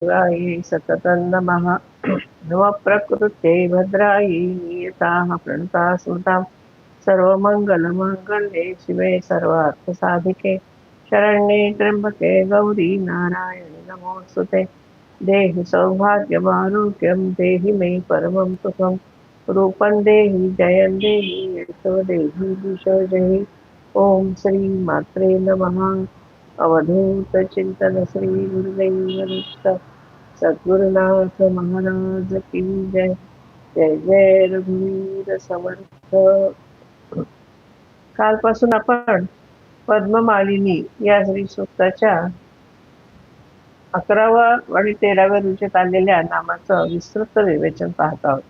शिवाय सततं नमः। नमः प्रकृत्यै भद्रायै नियताः प्रणता स्मृतां सर्वमङ्गलमाङ्गल्ये शिवे सर्वार्थसाधिके शरण्ये त्र्यम्बके गौरी नारायणि नमोऽस्तुते। देहि सौभाग्यमारोग्यं देहि मे परमं सुखं रूपं देहि जयं देहि यशो देहि दिशो जहि। ओम श्री मात्रे नमः। अवधूत चिंतन श्री गुरुदेव दत्त सद्गुरुनाथ महाराज की जय। जय जय रघुवीर समर्थ। कालपासून आपण पद्ममालिनी या श्री सूक्ताच्या 11वा आणि 13व्या रुचेत आलेल्या नामाचं विस्तृत विवेचन पाहत आहोत.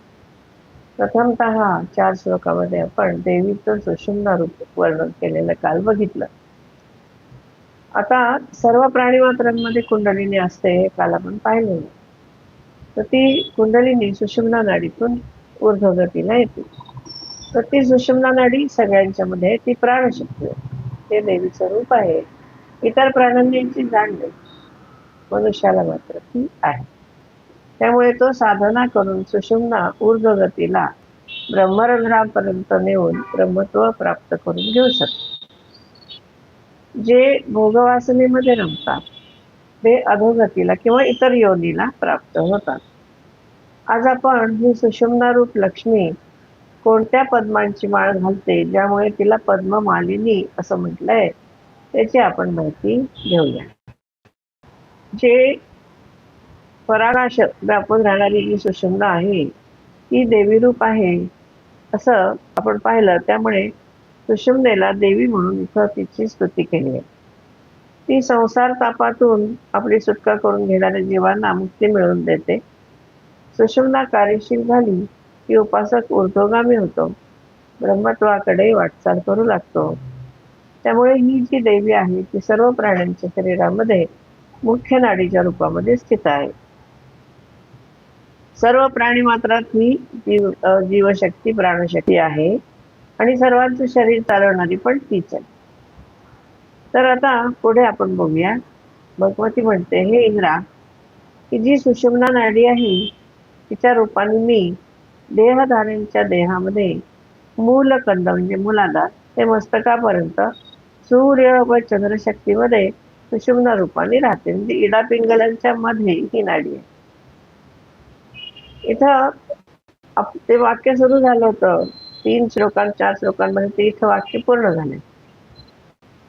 प्रथमतः 4 श्लोकामध्ये आपण देवीचं सुषुम्ना रूप वर्णन केलेलं काल बघितलं. आता सर्व प्राणीमात्रांमध्ये कुंडलिनी असते हे काल आपण पाहिलेलं. तर ती कुंडलिनी सुषुम्ना नाडीतून ऊर्ध्वगतीला येते. तर ती सुषुम्ना नाडी सगळ्यांच्या मध्ये ती प्राणशक्ती आहे, ते देवीचं रूप आहे. इतर प्राण्यांची जाण नाही, मनुष्याला मात्र ती आहे. त्यामुळे तो साधना करून सुषुम्ना ऊर्ध्वगतीला ब्रह्मरंध्रापर्यंत नेऊन ब्रह्मत्व प्राप्त करून घेऊ शकतो. जे भोगवासनेमध्ये रमतात ते अधोगतीला किंवा इतर योनीला प्राप्त होतात. आज आपण ही सुषुम्ना रूप लक्ष्मी कोणत्या पद्मांची माळ घालते ज्यामुळे तिला पद्ममालिनी असं म्हटलंय त्याची आपण माहिती घेऊया. जे पराकाश व्यापून राहणारी जी सुषुम्ना आहे ती देवी रूप आहे असं आपण पाहिलं. त्यामुळे सुषुम्नेला देवी म्हणून इथं तिची स्तुती केली आहे. ती संसार तापातून आपली सुटका करून घेणाऱ्या जीवांना मुक्ती मिळवून देते. सुषुम्ना कार्यशील झाली की उपासक ऊर्ध्वगामी होतो, ब्रह्मत्वाकडे वाटचाल करू लागतो. त्यामुळे ही जी देवी आहे ती सर्व प्राण्यांच्या शरीरामध्ये मुख्य नाडीच्या रूपामध्ये स्थित आहे. सर्व प्राणी मात्रात ही जीवशक्ती प्राणशक्ती आहे आणि सर्वांचं शरीर चालवणारी पण तीच आहे. तर आता पुढे आपण बघूया. भगवती म्हणते, हे इंद्रा, की जी सुषुम्ना नाडी आहे तिच्या रूपाने मी देहधाऱ्यांच्या देहामध्ये मूलकंद म्हणजे मूलाधार ते मस्तकापर्यंत सूर्य व चंद्रशक्तीमध्ये सुषुम्ना रूपाने राहते. म्हणजे इडा पिंगलांच्या मध्ये ही नाडी आहे. इथं ते वाक्य सुरू झालं होतं 4 श्लोकांमध्ये ते इथं वाक्य पूर्ण झाले.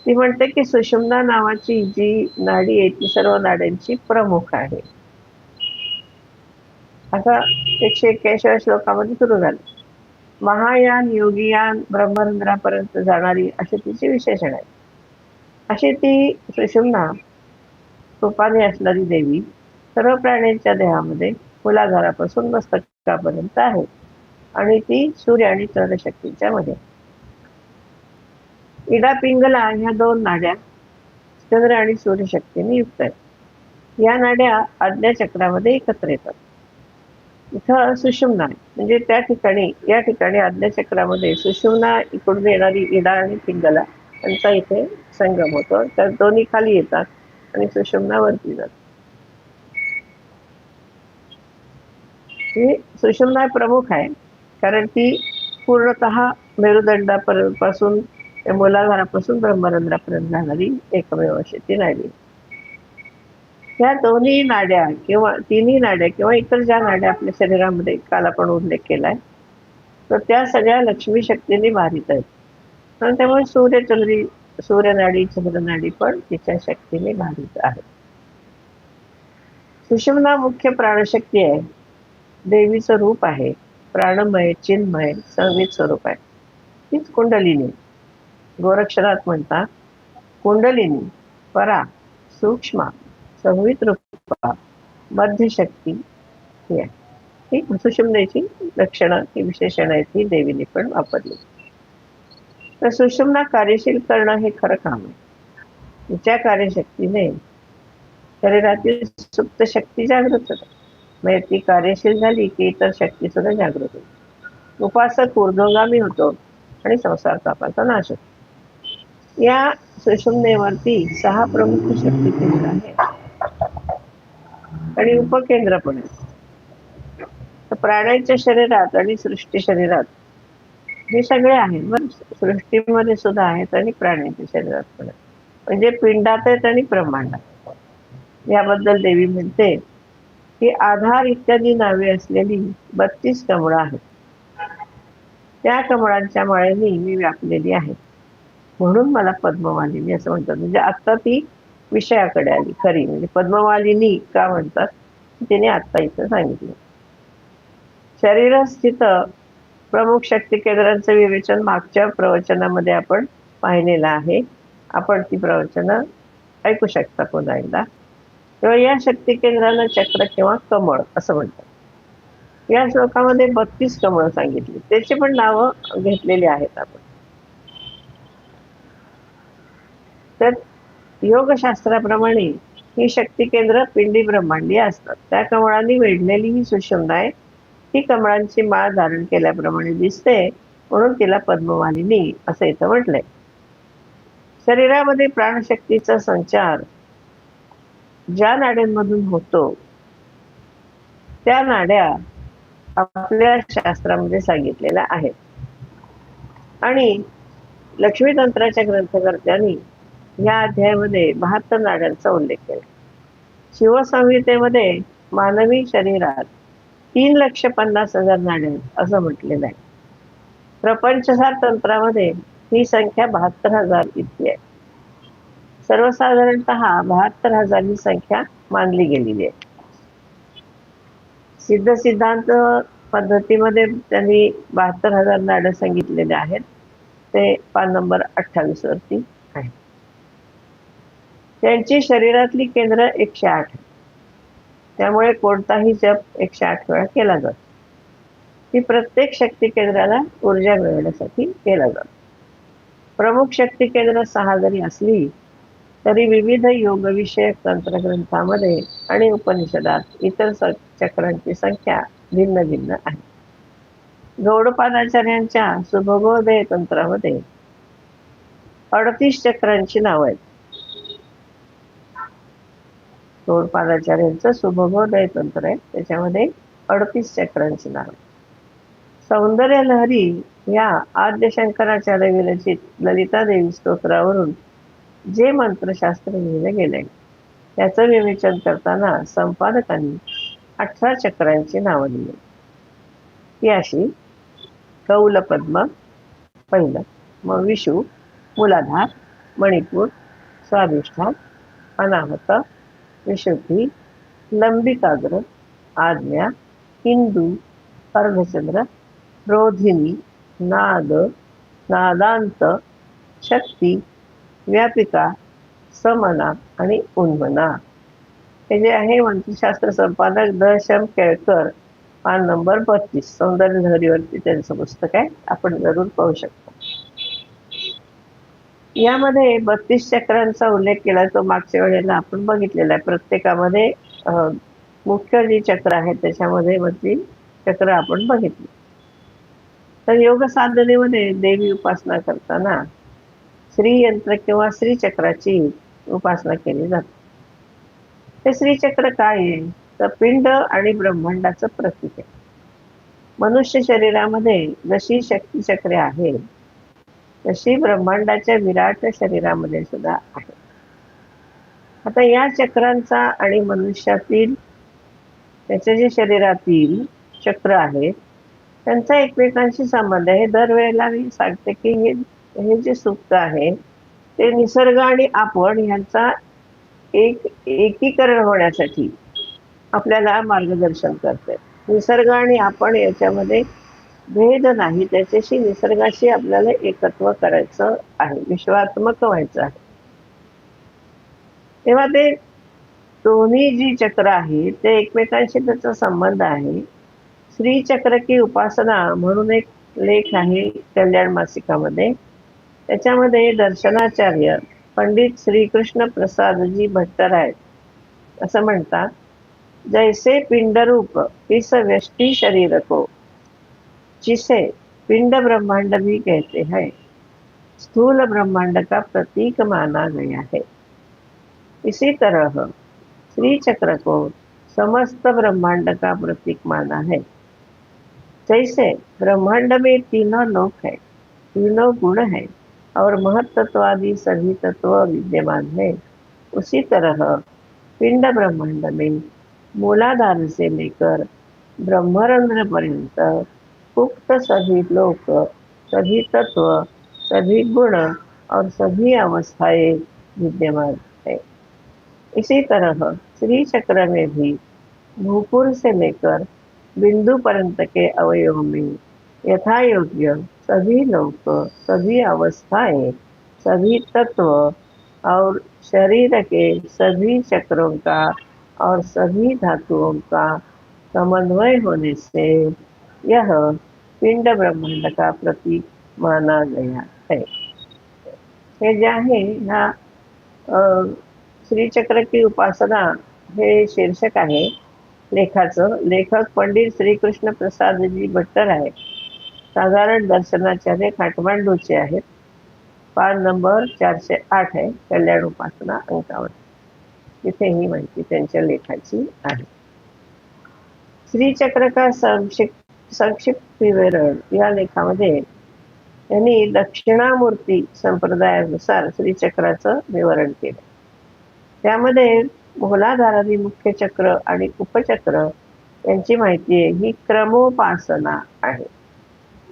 ती म्हणते की सुषुम्ना नावाची जी नाडी आहे ती सर्व नाड्यांची प्रमुख आहे. आता 181 श्लोकामध्ये सुरू झालं. महायान, योगियान, ब्रह्मरंध्रापर्यंत जाणारी अशी तिची विशेषण आहे. अशी ती सुषुम्ना रूपाने असणारी देवी सर्व प्राण्यांच्या देहामध्ये मूलाधारापासून मस्तकापर्यंत आहे आणि ती सूर्य आणि चंद्रशक्तीच्या मध्ये. इडा पिंगला ह्या 2 नाड्या चंद्र आणि सूर्यशक्तीने युक्त आहेत. या नाड्या आज्ञाचक्रामध्ये एकत्र येतात. इथं सुषुम्ना आहे म्हणजे या ठिकाणी आज्ञाचक्रामध्ये सुषुम्ना इकडून येणारी इडा आणि पिंगला यांचा इथे संगम होतो. तर दोन्ही खाली येतात आणि सुषुम्ना वरती जातात. ही सुषुम्ना प्रमुख आहे कारण ती पूर्णतः मेरुदंडापासून मूलाधारापासून ब्रह्मरंध्रापर्यंत जाणारी एकमेव अशी ती नाडी. या दोन्ही नाड्या किंवा तिन्ही नाड्या किंवा इतर ज्या नाड्या आपल्या शरीरामध्ये काल आपण उल्लेख केलाय तर त्या सगळ्या लक्ष्मी शक्तीने बाधित आहेत. आणि त्यामुळे सूर्यनाडी चंद्रनाडी पण तिच्या शक्तीने बाधित आहे. सुषुम्ना मुख्य प्राणशक्ती आहे, देवीचं रूप आहे, प्राणमय चिन्मय संवित स्वरूप आहे. तीच कुंडलिनी. गोरक्षनाथ म्हणतात, कुंडलिनी परा सूक्ष्म संवित रूपा मध्यशक्ती ही आहे. ही सुषुम्नेची लक्षणं ही विशेषण आहेत ही देवीने पण वापरली. तर सुषुम्ना कार्यशील करणं हे खरं काम आहे. तिच्या कार्यशक्तीने शरीरातील सुप्त शक्ती जागृत होते. म्हणजे ती कार्यशील झाली की इतर शक्ती सुद्धा जागृत होते. उपासक ऊर्ध्वगामी होतो आणि संसार तापाचा नाश होतो. या सुषुम्नेवरती 6 प्रमुख शक्तीपीठ आहेत. आणि उपकेंद्र पण आहेत. तर प्राण्यांच्या शरीरात आणि सृष्टी शरीरात हे सगळे आहेत बरं, सृष्टीमध्ये सुद्धा आहेत आणि प्राण्यांच्या शरीरात पण आहेत. म्हणजे पिंडात आहेत आणि ब्रह्मांडात. याबद्दल देवी म्हणते की आधार इत्यादी नावे असलेली 32 कमळं आहेत. त्या कमळांच्या माळेने मी व्यापलेली आहे, म्हणून मला पद्ममालिनी असं म्हणतात. म्हणजे आता ती विषयाकडे आली खरी. म्हणजे पद्ममालिनी का म्हणतात तिने आत्ता इथं सांगितलं. शरीरस्थित प्रमुख शक्ती केंद्रांचं विवेचन मागच्या प्रवचनामध्ये आपण पाहिलेलं आहे. आपण ती प्रवचनं ऐकू शकता पुन्हा एकदा. किंवा या शक्ती केंद्राला चक्र किंवा कमळ असं म्हणतात. या श्लोकामध्ये 32 कमळ सांगितली, त्याची पण नावं घेतलेली आहेत आपण. तर योगशास्त्राप्रमाणे ही शक्ती केंद्र पिंडी ब्रह्मांडी असतात. त्या कमळांनी वेढलेली ही सुषुम्ना आहे. ही कमळांची माळ धारण केल्याप्रमाणे दिसते, म्हणून तिला पद्ममालिनी असं इथं म्हटलंय. शरीरामध्ये प्राणशक्तीचा संचार ज्या नाड्यांमधून होतो त्या नाड्या आपल्या शास्त्रामध्ये सांगितलेल्या आहेत. आणि लक्ष्मीतंत्राच्या ग्रंथकर्त्यांनी या अध्यायामध्ये 72 नाड्यांचा उल्लेख केला. शिवसंहितेमध्ये मानवी शरीरात 3,50,000 नाड्या असं म्हटलेलं आहे. प्रपंचसार तंत्रामध्ये ही संख्या 72,000 इतकी आहे. सर्वसाधारणतः 72,000 ही संख्या मानली गेलेली आहे. सिद्ध सिद्धांत पद्धतीमध्ये त्यांनी 72,000 नाड्या सांगितलेल्या आहेत. ते पान नंबर 28 वरती आहे. त्यांची शरीरातली केंद्र 108. त्यामुळे कोणताही जप 108 वेळा केला जातो. ती प्रत्येक शक्ती केंद्राला ऊर्जा मिळवण्यासाठी केला जातो. प्रमुख शक्ती केंद्र 6 जरी असली तरी विविध योगविषयक तंत्रग्रंथामध्ये आणि उपनिषदात इतर चक्रांची संख्या भिन्न भिन्न आहे. गौडपादाचार्यांच्या सुभगोदय तंत्रामध्ये 38 चक्रांची नावं आहेत. गौडपादाचार्यांचं सुभगोदय तंत्र आहे, त्याच्यामध्ये 38 चक्रांची नावं. सौंदर्य लहरी या आद्य शंकराचार्य विरचित ललिता देवी स्तोत्रावरून जे मंत्रशास्त्र लिहिलं गेलंय त्याचं विवेचन करताना संपादकांनी 18 चक्रांची नावं दिली. ती अशी: कौलपद्म पहिलं, मग विषु, मूलाधार, मणिपूर, स्वाधिष्ठान, अनाहत, विशुद्धी, लंबिकाग्र, आज्ञा, हिंदू, अर्धचंद्र, रोधिनी, नाद, नादांत, शक्ती, व्यापिका, समना आणि उन्मना. हे जे आहे मंत्रशास्त्र संपादक द. शम केळकर, पान नंबर 32, सौंदर्य लहरीवरती त्यांचं पुस्तक आहे, आपण जरूर पाहू शकतो. यामध्ये 32 चक्रांचा उल्लेख केला, तो मागच्या वेळेला आपण बघितलेला आहे. प्रत्येकामध्ये मुख्य जी चक्र आहेत त्याच्यामध्ये मधली चक्र आपण बघितली. तर योग साधनेमध्ये देवी उपासना करताना श्रीयंत्र किंवा श्रीचक्राची उपासना केली जाते. ते श्रीचक्र काय आहे तर पिंड आणि ब्रह्मांडाचं प्रतीक आहे. मनुष्य शरीरामध्ये जशी शक्ती चक्रे आहेत तशी ब्रह्मांडाच्या विराट शरीरामध्ये सुद्धा आहे. आता या चक्रांचा आणि मनुष्यातील त्याच्या जे शरीरातील चक्र आहेत त्यांचा एकमेकांशी संबंध आहे. दरवेळेला मी सांगते की हे जे सूक्त आहे ते निसर्ग आणि आपण ह्यांचा एकीकरण होण्यासाठी आपल्याला मार्गदर्शन करते. निसर्ग आणि आपण याच्यामध्ये भेद नाही, त्याच्याशी निसर्गाशी आपल्याला एकत्व करायचं आहे, विश्वात्मक व्हायचं आहे. तेव्हा ते दोन्ही जी चक्र आहेत ते एकमेकांशी त्याचा संबंध आहे. श्रीचक्र की उपासना म्हणून एक लेख आहे कल्याण मासिकामध्ये. त्याच्यामध्ये दर्शनाचार्य पंडित श्रीकृष्ण प्रसादजी भट्टराय असं म्हणतात: जैसे पिंडरूप इस व्यष्टि शरीर को जिसे पिंड ब्रह्मांड भी कहते हैं, स्थूल ब्रह्मांड का प्रतीक माना गया है, इसी तरह श्री चक्र को समस्त ब्रह्मांड का प्रतीक माना है। जैसे ब्रह्मांड में तीनों लोक है, तीनों गुण है और महत्त्वादि सभी तत्व विद्यमान है, उसी तरह पिंड ब्रह्मांड में मूलाधार से लेकर ब्रह्मरंध्र पर्यंत उक्त सभी लोक, सभी तत्व, सभी गुण और सभी अवस्थाएं विद्यमान है। इसी तरह श्री चक्र में भी भूपुर से लेकर बिंदु पर्यंत के अवयव में यथा योग्य सभी लोक, सभी अवस्थाएं, सभी तत्व और शरीर के सभी चक्रों का और सभी धातुओं का समन्वय होने से यह पिंड ब्रह्मांड का प्रतीक माना गया है। हे जे आहे ह्या श्रीचक्र की उपासना हे शीर्षक आहे लेखाचं। लेखक पंडित श्रीकृष्ण प्रसादजी भट्टर आहेत. साधारण दर्शनाचार्य काठमांडूचे आहेत. पान नंबर 408 आहे कल्याण उपासना अंकावर. तिथे ही माहिती त्यांच्या लेखाची आहे. श्रीचक्र का संक्षिप्त विवरण या लेखामध्ये त्यांनी दक्षिणामूर्ती संप्रदायानुसार श्रीचक्राचं विवरण केलं. त्यामध्ये मूलाधारादी मुख्य चक्र आणि उपचक्र यांची माहिती आहे. ही क्रमोपासना आहे.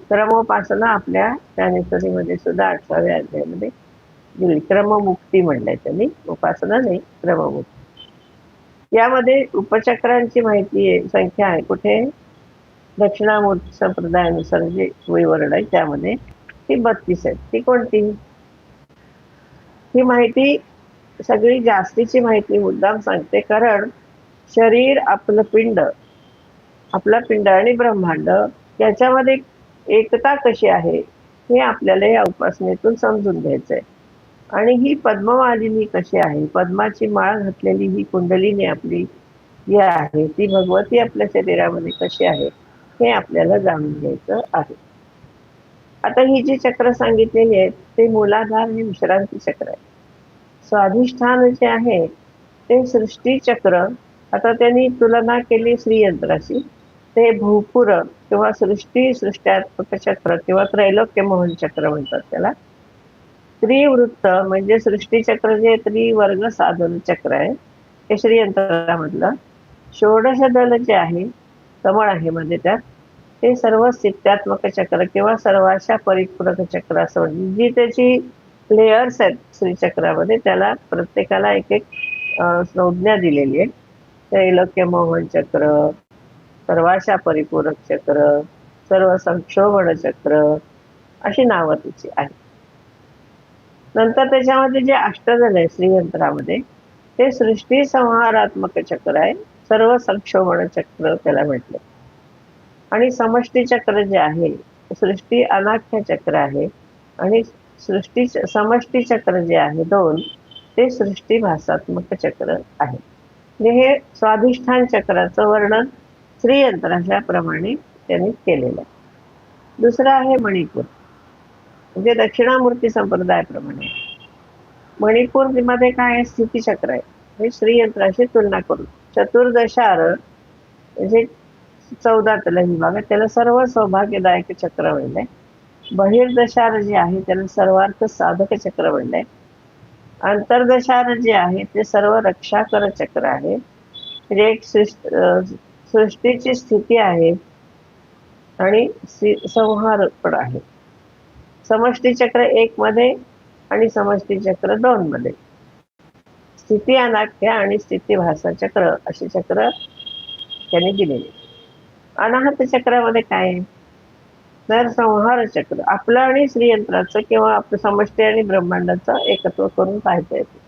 क्रमोपासना आपल्या ज्ञानेश्वरीमध्ये सुद्धा 18व्या अध्यायामध्ये दिली. क्रममुक्ती म्हणलंय त्यांनी, उपासना नाही, क्रममुक्ती. यामध्ये उपचक्रांची माहिती आहे, संख्या आहे. कुठे? दक्षिणामूर्ती संप्रदायानुसार जे विवरण आहे त्यामध्ये ती 32 आहे. ती कोणती? ही माहिती सगळी जास्तीची माहिती मुद्दाम सांगते, कारण शरीर, आपलं पिंड आणि ब्रह्मांड याच्यामध्ये एकता कशी आहे हे आपल्याला या उपासनेतून समजून घ्यायचंय. आणि ही पद्ममालिनी कशी आहे, पद्माची माळ घातलेली ही कुंडलिनी आपली जी आहे ती भगवती आपल्या शरीरामध्ये कशी आहे हे आपल्याला जाणून घ्यायचं आहे. आता ही जी चक्र सांगितलेली आहेत ते मूलाधार हे विश्रांती चक्र आहे. स्वाधिष्ठान जे आहे ते सृष्टी चक्र. आता त्यांनी तुलना केली श्रीयंत्राशी. ते भूपुर किंवा सृष्ट्यात्मक चक्र किंवा त्रैलोक्य मोहन चक्र म्हणतात त्याला. त्रिवृत्त म्हणजे सृष्टीचक्र जे त्रिवर्ग साधन चक्र आहे हे श्रीयंत्रामधलं. षोडश दल जे आहे, कमळ आहे मध्ये त्यात, ते सर्व स्थित्यात्मक चक्र किंवा सर्वाशा परिपूरक चक्र असं म्हणजे जी त्याची लेयर्स आहेत श्रीचक्रामध्ये त्याला प्रत्येकाला एक एक संज्ञा दिलेली आहे. त्रैलोक्य मोहन चक्र, सर्वाशा परिपूरक चक्र, सर्व संक्षोभण चक्र अशी नावं त्याची आहेत. नंतर त्याच्यामध्ये जे अष्टदल आहे श्रीयंत्रामध्ये ते सृष्टी संहारात्मक चक्र आहे. सर्व संक्षोभण चक्र त्याला म्हटलं. आणि समष्टी चक्र जे आहे सृष्टी अनाख्य चक्र आहे. आणि समष्टी चक्र जे आहे 2 ते सृष्टी भासात्मक चक्र आहे. म्हणजे हे स्वाधिष्ठान चक्राचं वर्णन श्रीयंत्राच्या प्रमाणे त्यांनी केलेलं आहे. दुसरं आहे मणिपूर, म्हणजे दक्षिणामूर्ती संप्रदायाप्रमाणे. मणिपूर मध्ये काय आहे? स्थितीचक्र आहे. हे श्रीयंत्राशी तुलना करून चतुर्दशार म्हणजे 14 त्याला विभाग आहे, त्याला सर्व सौभाग्यदायक चक्र म्हणलंय. बहिर्दशार जे आहे त्याला सर्वार्थ साधक चक्र म्हणलंय. अंतर्दशार जे आहे ते सर्व रक्षाकर चक्र आहे. म्हणजे एक सृष्टीची स्थिती आहे आणि संहार पण आहे. समष्टी चक्र 1 मध्ये आणि समष्टी चक्र 2 मध्ये. स्थिती अनाख्या आणि स्थिती भासा चक्र अशी चक्र त्यांनी दिलेली. अनाहत चक्रामध्ये काय आहे तर संहार चक्र, आपलं आणि श्रीयंत्राचं किंवा आपलं समष्टी आणि ब्रह्मांडाचं एकत्व करून पाहायचं येते.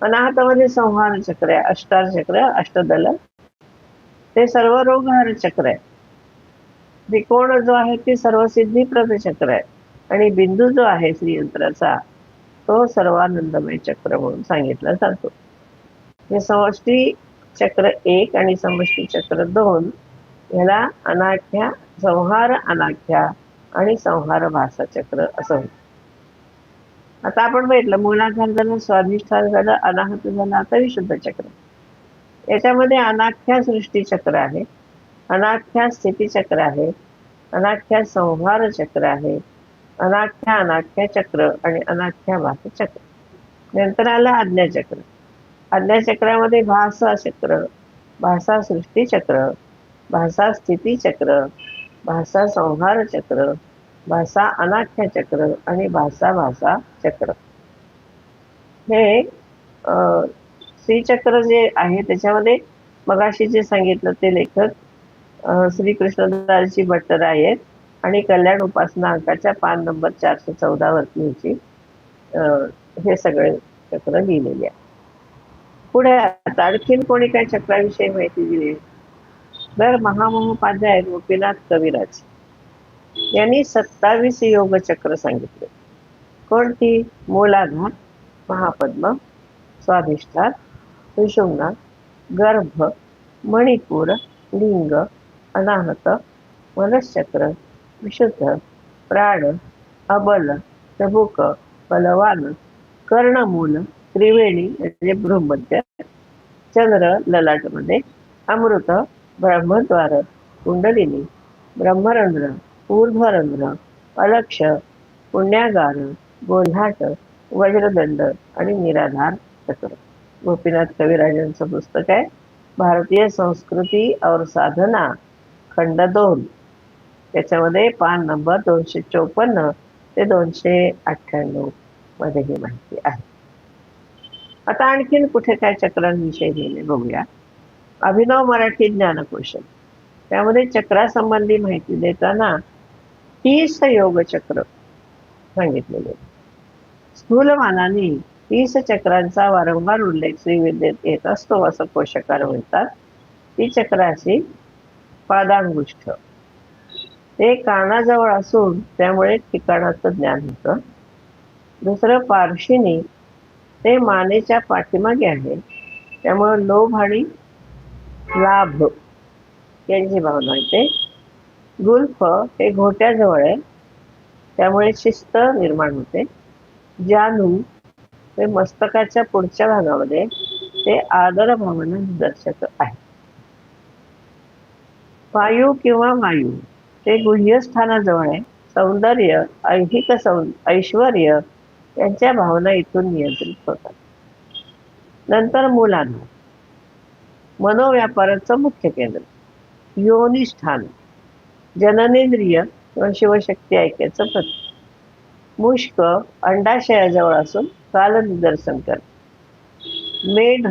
अनाहतामध्ये संहार चक्र आहे, अष्टार चक्र, अष्टदल, ते सर्व रोगहार चक्र आहे. त्रिकोण जो आहे ते सर्व सिद्धिप्रद चक्र आहे. आणि बिंदू जो आहे श्रीयंत्राचा तो सर्वानंदमय चक्र म्हणून सांगितला जातो. हे समष्टी चक्र 1 आणि समष्टी चक्र 2 याला अनाख्या, संहार अनाख्या आणि संहार भासा चक्र असं होतं. आता आपण बघितलं मूलाधार झालं, स्वाधिष्ठान झालं, अनाहत झालं, आता विशुद्ध चक्र. याच्यामध्ये अनाख्या सृष्टी चक्र आहे, अनाख्या स्थिती चक्र आहे, अनाख्या संहार चक्र आहे, अनाख्या चक्र आणि अनाख्या भास चक्र. नंतर आलं आज्ञाचक्र. आज्ञाचक्रामध्ये भाषा चक्र, भाषा सृष्टी चक्र, भाषा स्थिती चक्र, भाषा संहार चक्र, भाषा अनाख्या चक्र आणि भाषा चक्र. हे श्रीचक्र जे आहे त्याच्यामध्ये मगाशी जे सांगितलं ते लेखक श्री कृष्णदासजी भट्टराय आहेत आणि कल्याण उपासना अंकाच्या पान नंबर 414 वरती हे सगळे चक्र लिहिलेले आहे. पुढे आता आणखीन कोणी काय चक्राविषयी माहिती दिली तर महामहोपाध्याय गोपीनाथ कविराज यांनी 27 योग चक्र सांगितले. कोणती? मूलाधार, महापद्म, स्वाधिष्ठान, सुषुम्ना, गर्भ, मणिपूर, लिंग, अनाहत, मनश्चक्र, विशुद्ध, प्राण, अबल, चबुक, बलवान, कर्णमूल, त्रिवेणी म्हणजे भ्रूमध्य, चंद्र ललाटमध्ये, अमृत, ब्रह्मद्वार, कुंडलिनी, ब्रह्मरंध्र, ऊर्ध्वरंध्र, अलक्ष, पुण्यागार, गोल्हाट, वज्रदंड आणि निराधार चक्र. गोपीनाथ कविराजांचं पुस्तक आहे भारतीय संस्कृती और साधना खंड 2. त्याच्यामध्ये पान नंबर 254 ते 298 मध्ये ही माहिती आहे. आता आणखीन कुठे काय चक्रांविषयी लिहिले बघूया. अभिनव मराठी ज्ञानकोश, त्यामध्ये चक्रासंबंधी माहिती देताना 30 योग चक्र सांगितलेले. स्थूलमानाने 30 चक्रांचा वारंवार उल्लेख श्रीविद्येत येत असतो असं कोशकार म्हणतात. ती चक्राची पादांगुष्ठ ते कानाजवळ असून त्यामुळे ठिकाणाचं ज्ञान होतं. दुसरं पार्शिनी ते मानेच्या पाठीमागे आहे, त्यामुळे लोभ आणि लाभ यांची भावना येते. गुल्फ हे घोट्याजवळ आहे, त्यामुळे शिस्त निर्माण होते. जानू हे मस्तकाच्या पुढच्या भागामध्ये ते आदर भावना दर्शक आहे. वायू किंवा वायू ते गुह्यस्थानाजवळ आहे. सौंदर्य, ऐहिक ऐश्वर यांच्या भावना इथून नियंत्रित होतात. नंतर मूलाधार, मनोव्यापाराचं मुख्य केंद्र. योनिष्ठान, जननेंद्रिय किंवा शिवशक्ती ऐक्याचं प्रतीक. मुष्क अंडाशयाजवळ असून काल निदर्शन करते. मेढ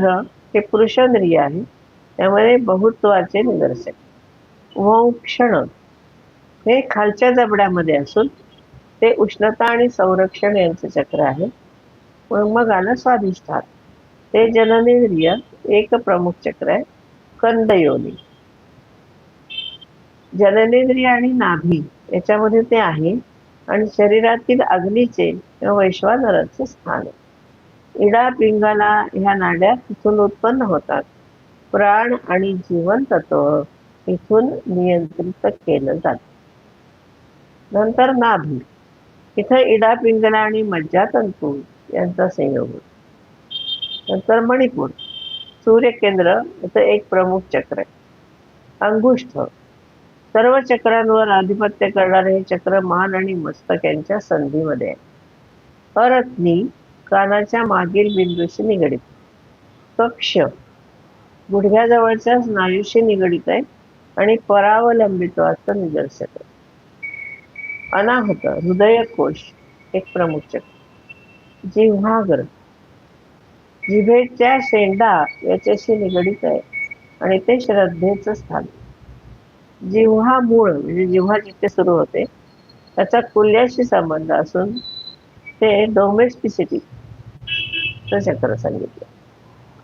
हे पुरुषेंद्रिय आहे, त्यामुळे बहुत्वाचे निदर्शक. वंक्षण हे खालच्या जबड्यामध्ये असून ते उष्णता आणि संरक्षण यांचे चक्र आहे. मग आलं स्वाधिष्ठान, ते जननेंद्रिय एक प्रमुख चक्र आहे. कंदयोनी, जननेंद्रिय आणि नाभी याच्यामध्ये ते आहे आणि शरीरातील अग्नीचे किंवा वैश्वानराचे स्थान आहे. इडा पिंगला ह्या नाड्या तिथून उत्पन्न होतात. प्राण आणि जीवन तत्व इथून नियंत्रित केलं जातं. नंतर नाभी, इथं इडा पिंगला आणि मज्जातंतू यांचा संयोग. नंतर मणिपूर, सूर्यकेंद्र इथं एक प्रमुख चक्र आहे. अंगुष्ठ, सर्व चक्रांवर आधिपत्य करणारे हे चक्र मान आणि मस्तक यांच्या संधीमध्ये आहे. अरत्नी कानाच्या मागील बिंदूशी निगडित. कक्ष गुडघ्याजवळच्या स्नायूशी निगडित आहे आणि परावलंबित्वाचं निदर्शक आहे. अनाहत हृदयकोश एक प्रमुख चक्र. जिव्हाग्र जिभेच्या शेंडा याच्याशी निगडित आहे आणि ते श्रद्धेचं स्थान. जिव्हा मूळ म्हणजे जिव्हा जिथे सुरू होते त्याचा कुल्याशी संबंध असून ते डोमेस्टिसिटी चक्र सांगितलं.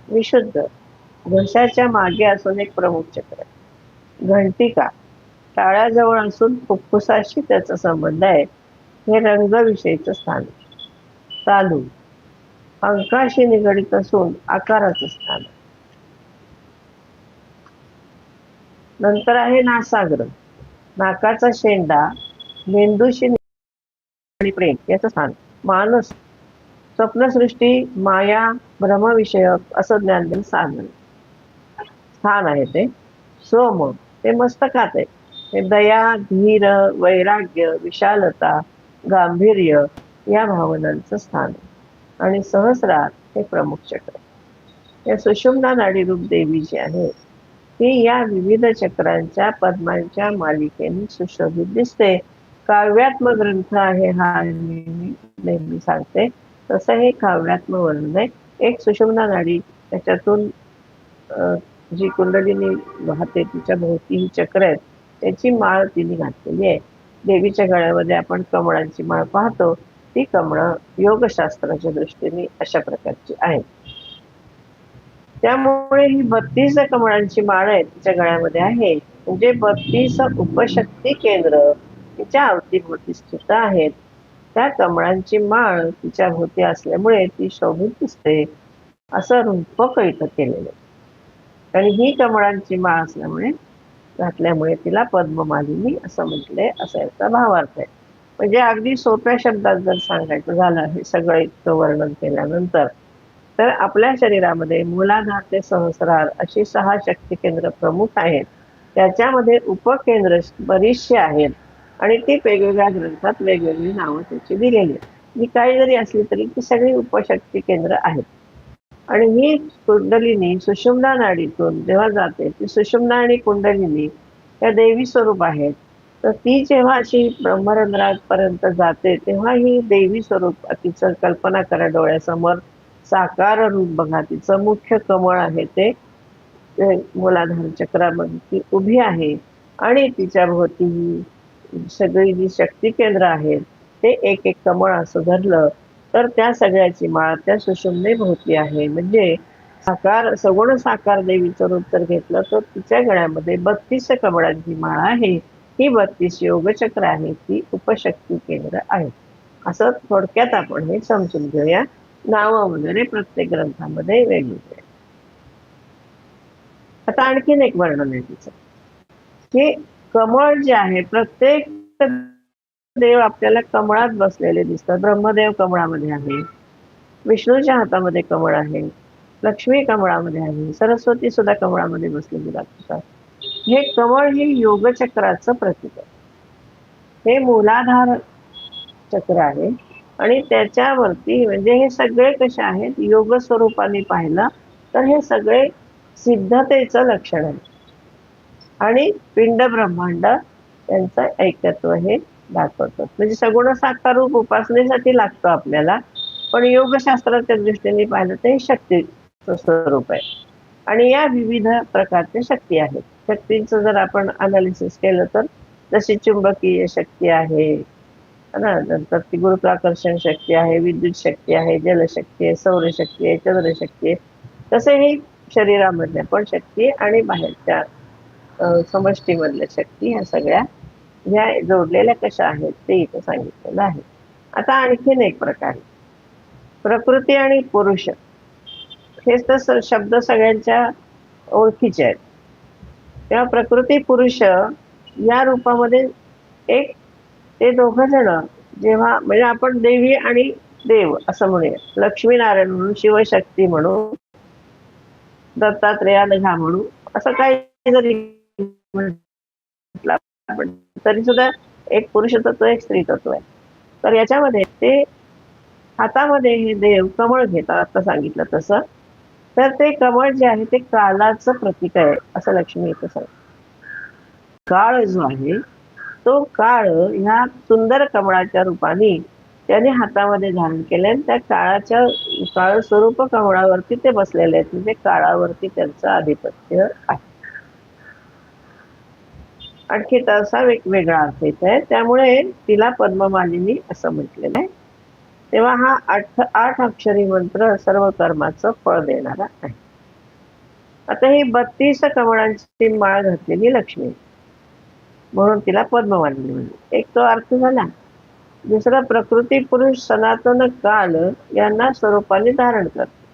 विशुद्ध घशाच्या मागे असून एक प्रमुख चक्र आहे. घंटिका टाळ्याजवळ असून फुफ्फुसाशी त्याचा संबंध आहे, हे रंगविषयीचं स्थान. तालू अंकाशी निगडित असून आकाराचं स्थान. नंतर आहे नासाग्र, नाकाचा शेंडा मेंदूशी आणि प्रेम याचं स्थान. मानस स्वप्नसृष्टी, माया, भ्रमविषयक असं ज्ञान साधन. स्थान आहे ते. सोम ते मस्तकात आहे. ते दया, धीर, वैराग्य, विशालता, गांभीर्य या भावनांचं स्थान आहे. आणि सहस्रार हे प्रमुख चक्र. या सुषुम्ना नाडीरूप देवी जी आहे ती या विविध चक्रांच्या पद्मांच्या मालिकेने सुशोभित दिसते. काव्यात्मक ग्रंथ आहे हा नेहमी सांगते. तसं हे काव्यात्मक वर्णन आहे. एक सुषुम्ना नाडी त्याच्यातून जी कुंडलिनी वाहते तिच्या भोवती ही चक्र आहेत त्याची माळ तिने घातलेली आहे. देवीच्या गळ्यामध्ये आपण कमळांची माळ पाहतो. ती कमळं योगशास्त्राच्या दृष्टीने अशा प्रकारची आहेत. त्यामुळे ही 32 कमळांची माळ आहे तिच्या गळ्यामध्ये आहे. म्हणजे 32 उपशक्ती केंद्र तिच्या अवतीभोवती स्थित आहेत. त्या कमळांची माळ तिच्या भोवती असल्यामुळे ती शोभित दिसते असं रूपक इथं केलेलं आहे. आणि ही कमळांची माळ असल्यामुळे घातल्यामुळे तिला पद्ममालिनी असं म्हटलंय, असा याचा भावार्थ आहे. म्हणजे अगदी सोप्या शब्दात जर सांगायचं झालं हे सगळं इतकं वर्णन केल्यानंतर, तर आपल्या शरीरामध्ये मूलाधार ते सहस्रार अशी 6 शक्ती केंद्र प्रमुख आहेत. त्याच्यामध्ये उपकेंद्र बरीचशी आहेत आणि ती वेगवेगळ्या ग्रंथात वेगवेगळी नावं त्याची दिलेली आहेत. जी काही जरी असली तरी ती सगळी उपशक्ती केंद्र आहेत. आणि ही कुंडलिनी सुषुम्ना नाडीतून जेव्हा जाते ती सुषुम्ना आणि कुंडलिनी या देवी स्वरूप आहेत. तर ती जेव्हा अशी ब्रह्मरंध्रापर्यंत जाते तेव्हा ही देवी स्वरूप तिचं कल्पना करा डोळ्यासमोर साकार रूप बघा. तिचं मुख्य कमळ आहे ते मूलाधार चक्रामध्ये ती उभी आहे आणि तिच्या भोवती सगळी जी शक्ती केंद्र आहेत ते एक एक कमळ असं धरलं तर त्या सगळ्याची माळ त्या सुषुम्नेभोवती आहे. म्हणजे साकार सगुण साकार देवीचं रूप जर घेतलं तर तिच्या गळ्यामध्ये 32 कमळांची माळ आहे. ही 32 योगचक्र आहे ती उपशक्ती केंद्र आहे. असं थोडक्यात आपण हे समजून घेऊया. नावं वगैरे प्रत्येक ग्रंथामध्ये वेगवेगळे. आता आणखीन एक वर्णन आहे तिचं की कमळ जे आहे प्रत्येक देव आपल्याला कमळात बसलेले दिसतात. ब्रह्मदेव कमळामध्ये आहे, विष्णूच्या हातामध्ये कमळ आहे, लक्ष्मी कमळामध्ये आहे, सरस्वती सुद्धा कमळामध्ये बसलेली दाखवतात. हे कमळ हे योगचक्राचं प्रतीक आहे. हे मूलाधार चक्र आहे आणि त्याच्यावरती म्हणजे हे सगळे कसे आहेत योग स्वरूपाने पाहिलं तर हे सगळे सिद्धतेचं लक्षण आहे आणि पिंड ब्रह्मांड त्यांचं ऐक्यत्व हे दाखवतात. म्हणजे सगुण साकार रूप उपासनेसाठी लागतं आपल्याला, पण योगशास्त्राच्या दृष्टीने पाहिलं तर हे शक्तीचं स्वरूप आहे आणि या विविध प्रकारच्या शक्ती आहेत. शक्तींचं जर आपण अनालिसिस केलं तर जशी चुंबकीय शक्ती आहे ना, नंतर ती गुरुत्वाकर्षण शक्ती आहे, विद्युत शक्ती आहे, जलशक्ती आहे, सौरशक्ती आहे, चंद्रशक्ती आहे. तसे ही शरीरामधल्या पण शक्ती आणि बाहेरच्या समष्टीमधल्या शक्ती ह्या सगळ्या ह्या जोडलेल्या कशा आहेत ते इथं सांगितलेलं आहे. आता आणखीन एक प्रकार प्रकृती आणि पुरुष हेच तर शब्द सगळ्यांच्या ओळखीचे आहेत. तेव्हा प्रकृती पुरुष या रूपामध्ये एक ते दोघं जण जेव्हा म्हणजे आपण देवी आणि देव असं म्हणूया, लक्ष्मीनारायण म्हणून, शिवशक्ती म्हणू, दत्तात्रेयाला घ्या म्हणू, असं काही जरी म्हटलं आपण तरी सुद्धा एक पुरुष तत्व एक स्त्री तत्व आहे. तर याच्यामध्ये ते हातामध्ये हे देव कमळ घेतात आता सांगितलं तसं. तर ते कमळ जे आहे ते कालाचं प्रतीक आहे असं लक्ष्मी इथं सांगते. काळ जो आहे तो काळ ह्या सुंदर कमळाच्या रूपाने त्याने हातामध्ये धारण केले आणि त्या काळ स्वरूप कमळावरती ते बसलेले आहेत. म्हणजे काळावरती त्यांचं आधिपत्य आहे. आणखी तसा वेगवेगळा अर्थ येत आहे. त्यामुळे तिला पद्ममालिनी असं म्हटलेलं आहे. तेव्हा हा 8 अक्षरी मंत्र सर्व कर्माचं फळ देणारा आहे. आता ही 32 कमळांची माळ घातलेली लक्ष्मी म्हणून तिला पद्ममालिनी म्हणली. एक तो अर्थ झाला. दुसरा प्रकृती पुरुष सनातन काल यांना स्वरूपाने धारण करते.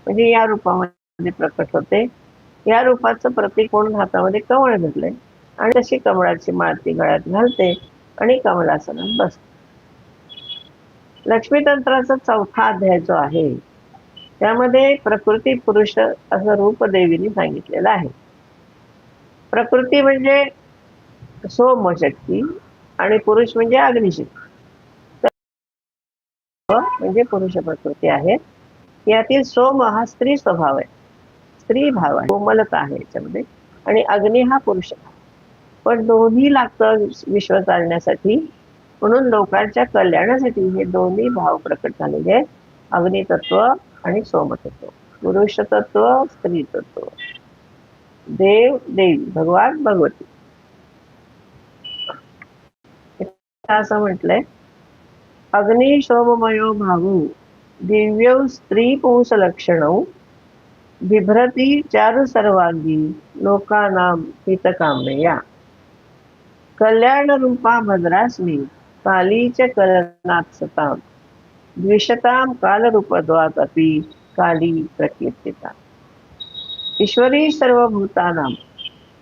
म्हणजे या रूपामध्ये प्रकट होते. या रूपाचं प्रतीक म्हणून हातामध्ये कमळ धरलंय आणि तशी कमळाची माळ ती गळ्यात घालते आणि कमलासनात बसते. लक्ष्मी तंत्राचा 4था अध्याय जो आहे त्यामध्ये प्रकृती पुरुष असं रूप देवीने सांगितलेलं आहे. प्रकृती म्हणजे सोमशक्ती आणि पुरुष म्हणजे अग्निशक्ती. म्हणजे पुरुष प्रकृती आहेत. यातील सोम हा स्त्री स्वभाव आहे, स्त्री भाव आहे, कोमलता आहे याच्यामध्ये. आणि अग्नी हा पुरुष आहे. पण दोन्ही लागतं विश्व चालण्यासाठी. म्हणून लोकांच्या कल्याणासाठी हे दोन्ही भाव प्रकट झालेले आहेत, अग्नितत्व आणि सोमतत्व, पुरुष तत्व, स्त्री तत्व, देव देवी, भगवान भगवती. असं म्हटलंय, अग्नि शोभमयो भावू दिव्य स्त्री पुंस लक्षणौ बिभ्रती चारु सर्वांगी लोकानां हितकामया कल्याण रूपा भद्रास्मी कालीच कलनात् सतां द्विषतां कालरूपद्वात् अपि काली प्रकीर्तिता. ईश्वरी सर्वभूतानां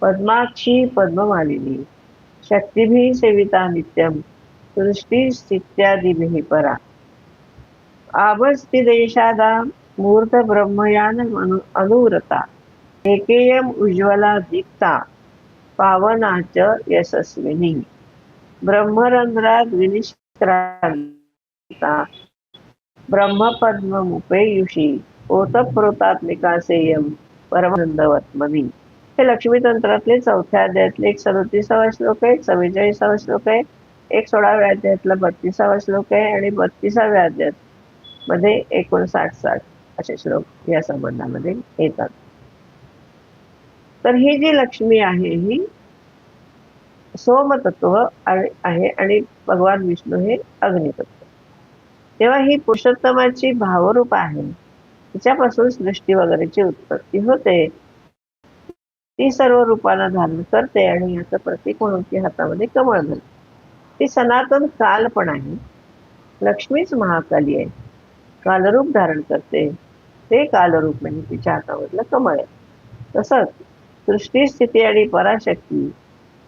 पद्माक्षी पद्ममालिनी शक्तिभिः सेविता नित्यं सृष्टिस्थित्यादिभिः परा आभस्तिदेशादा मूर्त ब्रह्मयान अनुव्रता एकेयम उज्ज्वला दीप्ता पावनाच यशस्विनी ब्रह्मरंध्रात विनिष्क्रांता ब्रह्मपद्ममुपेयुषी ओतप्रोतात्मिका सेयम परमानंदवत्मनी. हे लक्ष्मी तंत्रातले 4थ्या अध्यायातले 37वा श्लोक आहे, 44वा श्लोक आहे, 16व्या अध्यायातला 32वा श्लोक आहे आणि 32व्या अध्यायात मध्ये 59-60 असे श्लोक या संबंधामध्ये येतात. तर ही जी लक्ष्मी आहे ही सोमतत्व आहे आणि भगवान विष्णू हे अग्नितत्व. तेव्हा ही पुरुषोत्तमाची भावरूप आहे, तिच्यापासून सृष्टी वगैरेची उत्पत्ती होते. ती सर्व रूपाला धारण करते आणि याचं प्रतीक म्हणून ती हातामध्ये कमळ धरते. ती सनातन काल पण आहे. लक्ष्मीच महाकाली आहे, कालरूप धारण करते. ते कालरूप म्हणजे तिच्या हातामधलं कमळ आहे. तसंच सृष्टी स्थिती आणि पराशक्ती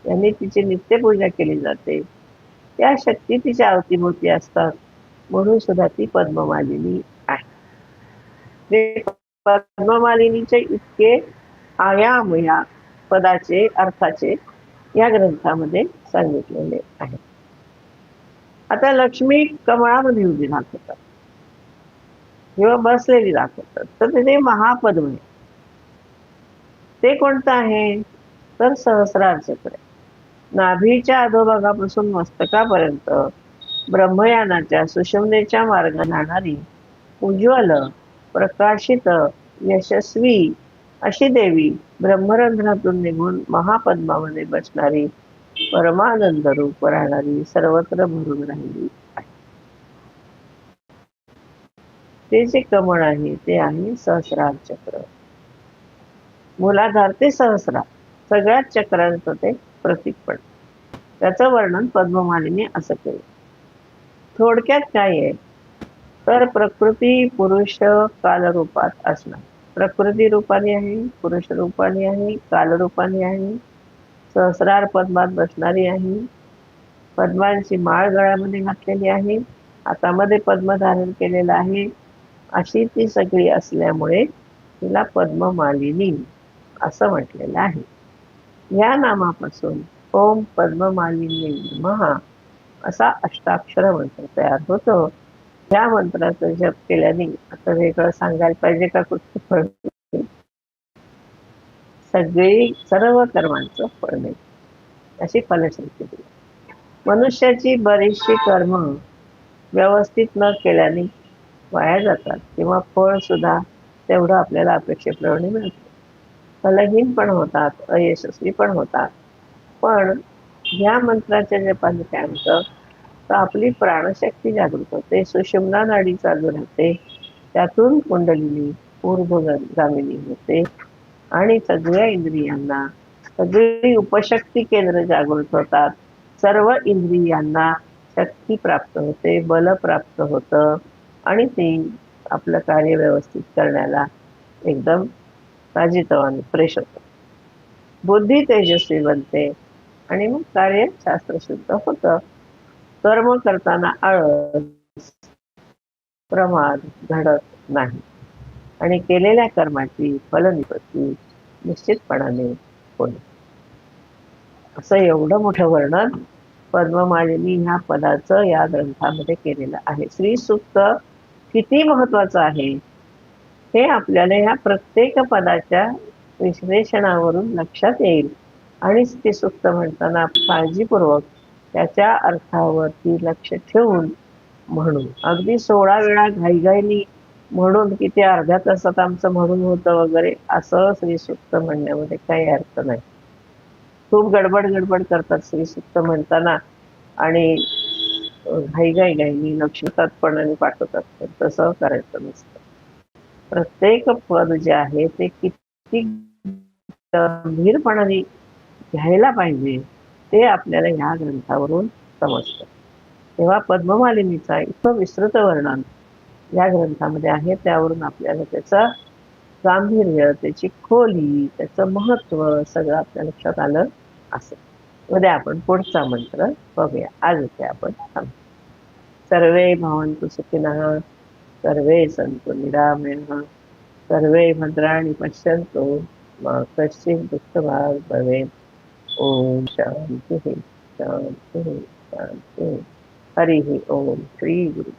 यांनी तिची नित्यपूजा केली जाते. त्या शक्ती तिच्या अवतीभोवती असतात, म्हणून सुद्धा ती पद्ममालिनी आहे. पद्ममालिनीचे इतके आयाम या पदाचे अर्थाचे या ग्रंथामध्ये सांगितलेले आहे. आता लक्ष्मी कमळामध्ये उभी दाखवतात किंवा बसलेली दाखवतात, तर तिथे महापद्म आहे. ते कोणतं आहे तर सहस्रार चक्र. नाभीच्या अधोभागापासून मस्तकापर्यंत ब्रह्मयानाच्या सुषुम्नेच्या मार्गाने जाणारी उज्ज्वल प्रकाशित यशस्वी अशी देवी ब्रह्मरंध्रातून निघून महापद्मामध्ये बसणारी परमानंद रूप राहणारी सर्वत्र भरून राहिली आहे. ते जे कमळ आहे ते आहे सहस्रार चक्र. मूलाधार ते सहस्रार सगळ्याच चक्रांचं ते प्रतीक पण. त्याचं वर्णन पद्ममालिनी असं केलं. थोडक्यात काय आहे तर प्रकृती पुरुष कालरूपात असणार. प्रकृती रूपाने आहे, पुरुष रूपाने आहे, कालरूपाने आहे, सहस्रार पद्मात बसणारी आहे, पद्मांची माळ गळ्यामध्ये घातलेली आहे, हातामध्ये पद्म धारण केलेलं आहे, अशी ती सगळी असल्यामुळे तिला पद्ममालिनी असं म्हटलेलं आहे. या नामापासून ओम पद्ममालिनी नमः असा अष्टाक्षर मंत्र तयार होतो. या मंत्राचा जप केल्याने आता वेगळं सांगायला पाहिजे का कुठचं फळ, सगळी सर्व कर्मांचं फळ मिळेल अशी फलश्रुती दिली. मनुष्याची बरीचशी कर्म व्यवस्थित न केल्याने वाया जातात किंवा फळ सुद्धा तेवढं आपल्याला अपेक्षेप्रमाणे मिळतं. फलहीन पण होतात, अयशस्वी पण होतात. पण ह्या मंत्राच्या जपाने काय होतं तर आपली प्राणशक्ती जागृत होते, सुषुम्ना नाडी चालू राहते, त्यातून कुंडलिनी ऊर्ध्वगामिनी होते आणि सगळ्या इंद्रियांना, सगळी उपशक्ती केंद्र जागृत होतात. सर्व इंद्रियांना शक्ती प्राप्त होते, बल प्राप्त होतं आणि ते आपलं कार्य व्यवस्थित करण्याला एकदम ताजीतवाने फ्रेश होतं. बुद्धी तेजस्वी बनते आणि मग कार्य शास्त्रशुद्ध होतं. कर्म करताना आळस प्रमाद घडत नाही आणि केलेल्या कर्माची फलनिवृत्ती निश्चितपणाने होईल. असं एवढं मोठं वर्णन पद्ममालिनी ह्या पदाचं या ग्रंथामध्ये केलेलं आहे. श्री सूक्त किती महत्वाचं आहे हे आपल्याला या प्रत्येक पदाच्या विश्लेषणावरून लक्षात येईल. आणि ते सूक्त म्हणताना काळजीपूर्वक त्याच्या अर्थावरती लक्ष ठेवून म्हणून अगदी 16 वेळा घाईघाईनी म्हणून की ते अर्ध्या तासात आमचं म्हणून होतं वगैरे असं श्रीसूक्त म्हणण्यामध्ये काही अर्थ नाही. खूप गडबड करतात श्रीसूक्त म्हणताना आणि घाईघाईनी लक्षतातपणाने पाठवतात, तर तसं करायचं नसतं. प्रत्येक पद जे आहे ते किती गंभीरपणाने घ्यायला पाहिजे ते आपल्याला ह्या ग्रंथावरून समजतं. तेव्हा पद्ममालिनीचा इतकं विस्तृत वर्णन या ग्रंथामध्ये आहे, त्यावरून आपल्याला त्याचं गांभीर्य, त्याची खोली, त्याचं महत्व सगळं आपल्या लक्षात आलं असेल. उद्या आपण पुढचा मंत्र बघूया. आज इथे आपण थांबू. सर्वे भवन्तु सुखिनः, सर्वे सन्तु निरामयाः, सर्वे भद्राणि पश्यन्तु मा कश्चित् दुःखभाग् भवेत्. ओम शांती शांती शांती. हरि ओम. श्री गुरु